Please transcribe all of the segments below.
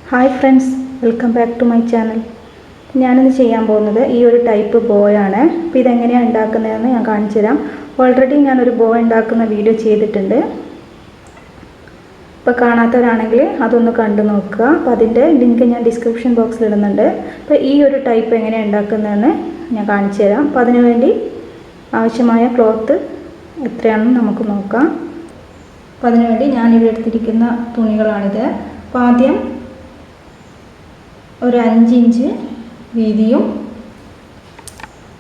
Hi friends, welcome back to my channel. ഞാനിന്ന് ചെയ്യാൻ പോകുന്നത് ഈ ഒരു ടൈപ്പ് ബോയാണ്. അപ്പോൾ ഇതെങ്ങനെയാണ് ഉണ്ടാക്കുന്നതെന്ന് ഞാൻ കാണിച്ചു തരാം. ഓൾറെഡി ഞാനൊരു ബോ ഉണ്ടാക്കുന്ന വീഡിയോ ചെയ്തിട്ടുണ്ട്. അപ്പോൾ കാണാത്തവരാണെങ്കിൽ അതൊന്ന് കണ്ടു നോക്കുക. അപ്പോൾ അതിൻ്റെ ലിങ്ക് ഞാൻ ഡിസ്ക്രിപ്ഷൻ ബോക്സിൽ ഇടുന്നുണ്ട്. അപ്പോൾ ഈ ഒരു ടൈപ്പ് എങ്ങനെയാണ് ഉണ്ടാക്കുന്നതെന്ന് ഞാൻ കാണിച്ചു തരാം. അപ്പോൾ അതിനുവേണ്ടി ആവശ്യമായ ക്ലോത്ത് എത്രയാണെന്ന് നമുക്ക് നോക്കാം. അപ്പോൾ അതിനുവേണ്ടി ഞാനിവിടെ എടുത്തിരിക്കുന്ന തുണികളാണിത്. അപ്പോൾ ആദ്യം ഒരു 5 ഇഞ്ച് വീതിയും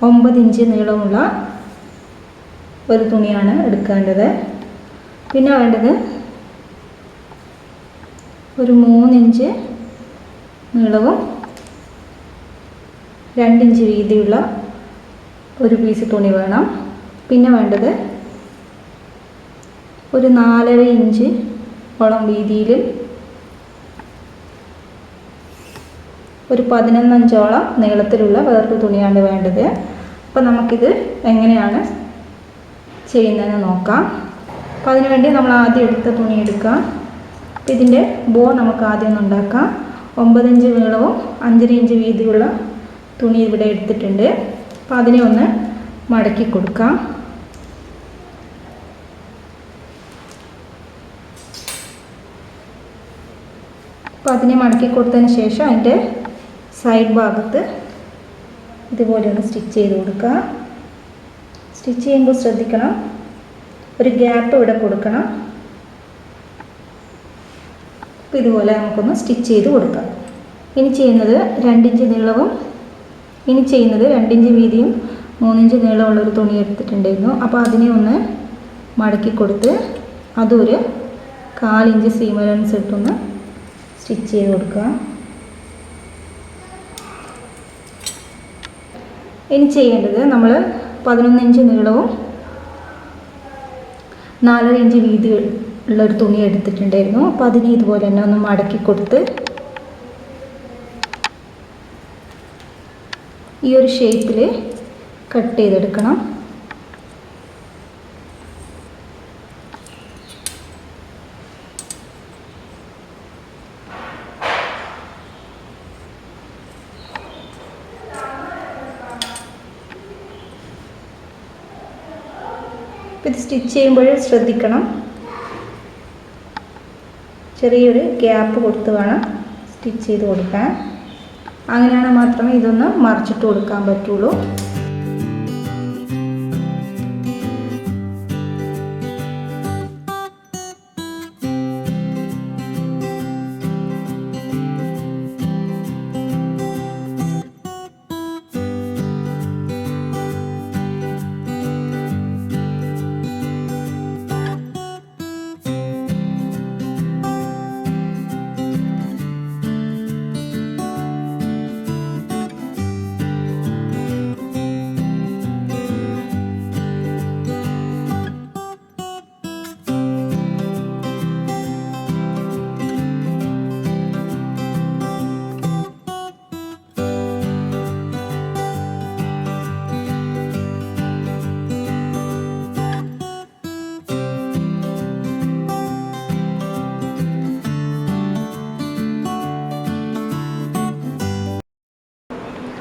9 ഇഞ്ച് നീളമുള്ള ഒരു തുണിയാണ് എടുക്കേണ്ടത്. പിന്നെ വേണ്ടത് ഒരു 3 ഇഞ്ച് നീളവും 2 ഇഞ്ച് വീതിയുള്ള ഒരു പീസ് തുണി വേണം. പിന്നെ വേണ്ടത് ഒരു 4.5 ഇഞ്ച് ഓളം വീതിയിലും ഒരു 11 ഇഞ്ചോളം നീളത്തിലുള്ള വേറൊരു തുണിയാണ് വേണ്ടത്. അപ്പോൾ നമുക്കിത് എങ്ങനെയാണ് ചെയ്യുന്നതെന്ന് നോക്കാം. അപ്പോൾ അതിനുവേണ്ടി നമ്മൾ ആദ്യം എടുത്ത തുണി എടുക്കാം. അപ്പോൾ ഇതിൻ്റെ ബോ നമുക്ക് ആദ്യം ഒന്ന് ഉണ്ടാക്കാം. 9 ഇഞ്ച് നീളവും 5.5 ഇഞ്ച് വീതിയുള്ള തുണി ഇവിടെ എടുത്തിട്ടുണ്ട്. അപ്പോൾ അതിനെ ഒന്ന് മടക്കി കൊടുക്കാം. അപ്പോൾ അതിനെ മടക്കി കൊടുത്തതിന് ശേഷം അതിൻ്റെ സൈഡ് ഭാഗത്ത് ഇതുപോലെ ഒന്ന് സ്റ്റിച്ച് ചെയ്ത് കൊടുക്കുക. സ്റ്റിച്ച് ചെയ്യുമ്പോൾ ശ്രദ്ധിക്കണം, ഒരു ഗ്യാപ്പ് ഇവിടെ കൊടുക്കണം. അപ്പോൾ ഇതുപോലെ നമുക്കൊന്ന് സ്റ്റിച്ച് ചെയ്ത് കൊടുക്കാം. ഇനി ചെയ്യുന്നത് 2 ഇഞ്ച് നീളവും 2 ഇഞ്ച് വീതിയും 3 ഇഞ്ച് നീളമുള്ളൊരു തുണി എടുത്തിട്ടുണ്ടായിരുന്നു. അപ്പോൾ അതിനെ ഒന്ന് മടക്കി കൊടുത്ത് അതൊരു 1/4 ഇഞ്ച് സീം അലവൻസ് ഇട്ടൊന്ന് സ്റ്റിച്ച് ചെയ്ത് കൊടുക്കുക. ഇനി ചെയ്യേണ്ടത് നമ്മൾ 11 ഇഞ്ച് നീളവും 4.5 ഇഞ്ച് വീതി ഉള്ളൊരു തുണി എടുത്തിട്ടുണ്ടായിരുന്നു. അപ്പോൾ അതിനെ ഇതുപോലെ തന്നെ ഒന്ന് മടക്കി കൊടുത്ത് ഈ ഒരു ഷേപ്പിൽ കട്ട് ചെയ്തെടുക്കണം. ഇത് സ്റ്റിച്ച് ചെയ്യുമ്പോൾ ശ്രദ്ധിക്കണം, ചെറിയൊരു ഗ്യാപ്പ് കൊടുത്ത് വേണം സ്റ്റിച്ച് ചെയ്ത് കൊടുക്കാൻ. അങ്ങനെയാണ് മാത്രമേ ഇതൊന്ന് മറിച്ചിട്ട് കൊടുക്കാൻ പറ്റുള്ളൂ.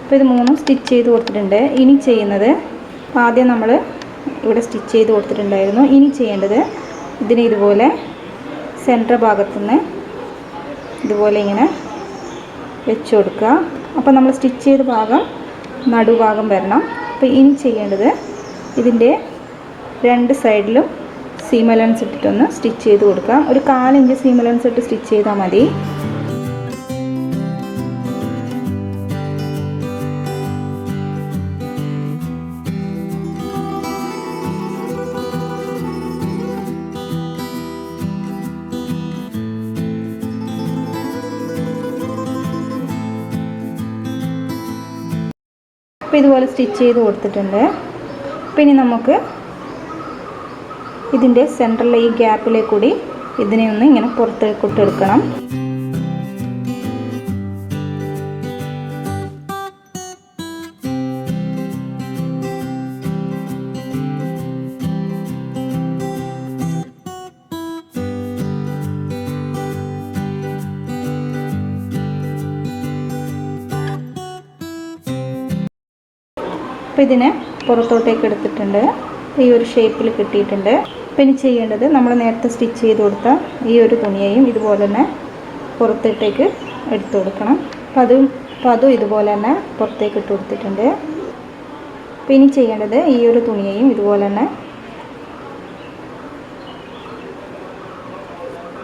അപ്പോൾ ഇത് 3 സ്റ്റിച്ച് ചെയ്ത് കൊടുത്തിട്ടുണ്ട്. ഇനി ചെയ്യുന്നത്, ആദ്യം നമ്മൾ ഇവിടെ സ്റ്റിച്ച് ചെയ്ത് കൊടുത്തിട്ടുണ്ടായിരുന്നു. ഇനി ചെയ്യേണ്ടത് ഇതിനെ ഇതുപോലെ സെൻറ്റർ ഭാഗത്തുനിന്ന് ഇതുപോലെ ഇങ്ങനെ വെച്ച് കൊടുക്കുക. അപ്പോൾ നമ്മൾ സ്റ്റിച്ച് ചെയ്ത ഭാഗം നടുഭാഗം വരണം. അപ്പോൾ ഇനി ചെയ്യേണ്ടത് ഇതിൻ്റെ 2 സൈഡിലും സീം അലവൻസ് ഇട്ടിട്ടൊന്ന് സ്റ്റിച്ച് ചെയ്ത് കൊടുക്കുക. ഒരു 1/4 ഇഞ്ച് സീം അലവൻസ് ഇട്ട് സ്റ്റിച്ച് ചെയ്താൽ മതി. അപ്പോൾ ഇതുപോലെ സ്റ്റിച്ച് ചെയ്ത് കൊടുത്തിട്ടുണ്ട്. പിന്നെ നമുക്ക് ഇതിൻ്റെ സെൻറ്ററിലെ ഈ ഗ്യാപ്പിലെ കൂടി ഇതിനെ ഒന്ന് ഇങ്ങനെ പുറത്തേക്ക് എടുക്കണം. അപ്പോൾ ഇതിനെ പുറത്തോട്ടേക്ക് എടുത്തിട്ടുണ്ട്. ഈ ഒരു ഷേപ്പിൽ കിട്ടിയിട്ടുണ്ട്. അപ്പോൾ ഇനി ചെയ്യേണ്ടത് നമ്മൾ നേരത്തെ സ്റ്റിച്ച് ചെയ്ത് കൊടുത്ത ഈ ഒരു തുണിയെയും ഇതുപോലെ തന്നെ പുറത്തോട്ടേക്ക് എടുത്തു കൊടുക്കണം. അപ്പോൾ അതും ഇതുപോലെ തന്നെ പുറത്തേക്ക് ഇട്ട് കൊടുത്തിട്ടുണ്ട്. അപ്പോൾ ഇനി ചെയ്യേണ്ടത് ഈ ഒരു തുണിയെയും ഇതുപോലെ തന്നെ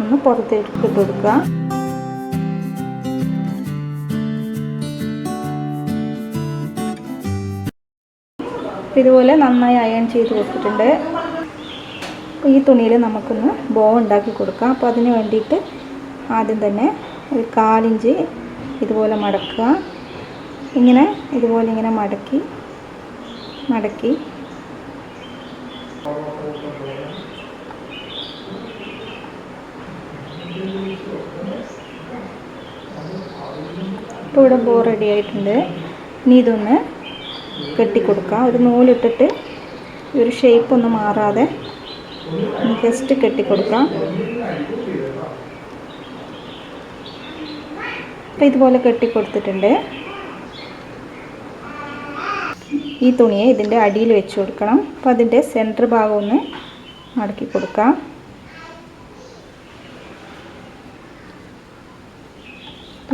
ഒന്ന് പുറത്തേക്ക് ഇട്ട് കൊടുക്കുക. ഇതുപോലെ നന്നായി അയൺ ചെയ്ത് കൊടുത്തിട്ടുണ്ട്. അപ്പോൾ ഈ തുണിയിൽ നമുക്കൊന്ന് ബോ ഉണ്ടാക്കി കൊടുക്കാം. അപ്പോൾ അതിന് വേണ്ടിയിട്ട് ആദ്യം തന്നെ ഒരു 1/4 ഇഞ്ച് ഇതുപോലെ മടക്കുക. ഇതുപോലെ ഇങ്ങനെ മടക്കി ഇപ്പോൾ ഇവിടെ ബോ റെഡി ആയിട്ടുണ്ട്. ഇനി ഇതൊന്ന് കെട്ടിക്കൊടുക്കാം. ഒരു നൂലിട്ടിട്ട് ഈ ഒരു ഷേപ്പ് ഒന്നും മാറാതെ ജസ്റ്റ് കെട്ടിക്കൊടുക്കാം. അപ്പോൾ ഇതുപോലെ കെട്ടിക്കൊടുത്തിട്ടുണ്ട്. ഈ തുണിയെ ഇതിൻ്റെ അടിയിൽ വെച്ച് കൊടുക്കണം. അപ്പോൾ അതിൻ്റെ സെൻറ്റർ ഭാഗം ഒന്ന് മടക്കി കൊടുക്കാം.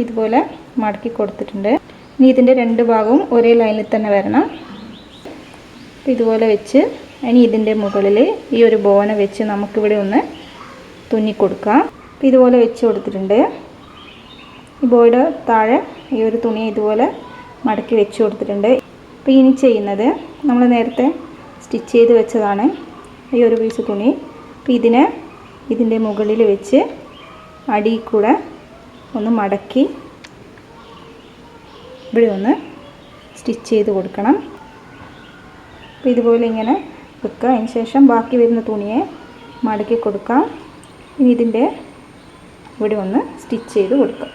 ഇതുപോലെ മടക്കി കൊടുത്തിട്ടുണ്ട്. ഇനി ഇതിൻ്റെ 2 ഭാഗവും ഒരേ ലൈനിൽ തന്നെ വരണം. അപ്പോൾ ഇതുപോലെ വെച്ച് ഇനി ഇതിൻ്റെ മുകളിൽ ഈ ഒരു ബോനെ വെച്ച് നമുക്കിവിടെ ഒന്ന് തുന്നിക്കൊടുക്കാം. അപ്പോൾ ഇതുപോലെ വെച്ച് കൊടുത്തിട്ടുണ്ട്. ഈ ബോയുടെ താഴെ ഈ ഒരു തുണി ഇതുപോലെ മടക്കി വെച്ച് കൊടുത്തിട്ടുണ്ട്. അപ്പോൾ ഇനി ചെയ്യുന്നത് നമ്മൾ നേരത്തെ സ്റ്റിച്ച് ചെയ്ത് വെച്ചതാണ് ഈ ഒരു പീസ് തുണി. അപ്പോൾ ഇതിൻ്റെ മുകളിൽ വെച്ച് അടിയിൽ കൂടെ ഒന്ന് മടക്കി ഇവിടെ ഒന്ന് സ്റ്റിച്ച് ചെയ്ത് കൊടുക്കണം. അപ്പോൾ ഇതുപോലെ ഇങ്ങനെ വെക്കുക. അതിന് ശേഷം ബാക്കി വരുന്ന തുണിയെ മടക്കി കൊടുക്കാം. ഇനി ഇതിൻ്റെ ഇവിടെ ഒന്ന് സ്റ്റിച്ച് ചെയ്ത് കൊടുക്കാം.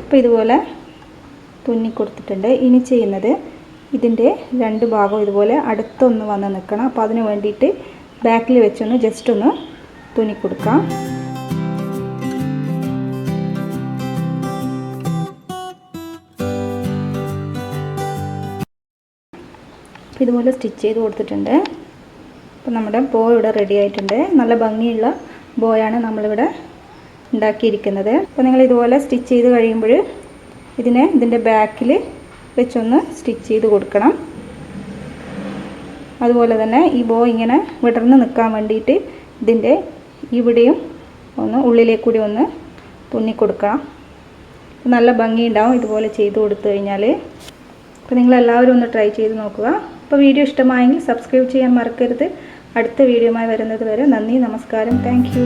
അപ്പോൾ ഇതുപോലെ തുന്നി കൊടുത്തിട്ടുണ്ട്. ഇനി ചെയ്യുന്നത് ഇതിൻ്റെ 2 ഭാഗവും ഇതുപോലെ അടുത്തൊന്ന് വന്ന് നിൽക്കണം. അപ്പോൾ അതിന് വേണ്ടിയിട്ട് ബാക്കിൽ വെച്ചൊന്ന് ജസ്റ്റ് ഒന്ന് തുന്നി കൊടുക്കാം. അപ്പോൾ ഇതുപോലെ സ്റ്റിച്ച് ചെയ്ത് കൊടുത്തിട്ടുണ്ട്. അപ്പോൾ നമ്മുടെ ബോ ഇവിടെ റെഡി ആയിട്ടുണ്ട്. നല്ല ഭംഗിയുള്ള ബോയാണ് നമ്മളിവിടെ ഉണ്ടാക്കിയിരിക്കുന്നത്. അപ്പോൾ നിങ്ങൾ ഇതുപോലെ സ്റ്റിച്ച് ചെയ്ത് കഴിയുമ്പോൾ ഇതിൻ്റെ ബാക്കിൽ വെച്ചൊന്ന് സ്റ്റിച്ച് ചെയ്ത് കൊടുക്കണം. അതുപോലെ തന്നെ ഈ ബോ ഇങ്ങനെ വിടർന്ന് നിൽക്കാൻ വേണ്ടിയിട്ട് ഇതിൻ്റെ ഇവിടെയും ഒന്ന് ഉള്ളിലേക്കൂടി ഒന്ന് തുന്നിക്കൊടുക്കണം. നല്ല ഭംഗിയുണ്ടാവും ഇതുപോലെ ചെയ്ത് കൊടുത്തു കഴിഞ്ഞാൽ. അപ്പോൾ നിങ്ങളെല്ലാവരും ഒന്ന് ട്രൈ ചെയ്ത് നോക്കുക. അപ്പോൾ വീഡിയോ ഇഷ്ടമായെങ്കിൽ സബ്സ്ക്രൈബ് ചെയ്യാൻ മറക്കരുത്. അടുത്ത വീഡിയോയുമായി വരുന്നത് വരെ നന്ദി, നമസ്കാരം, താങ്ക് യു.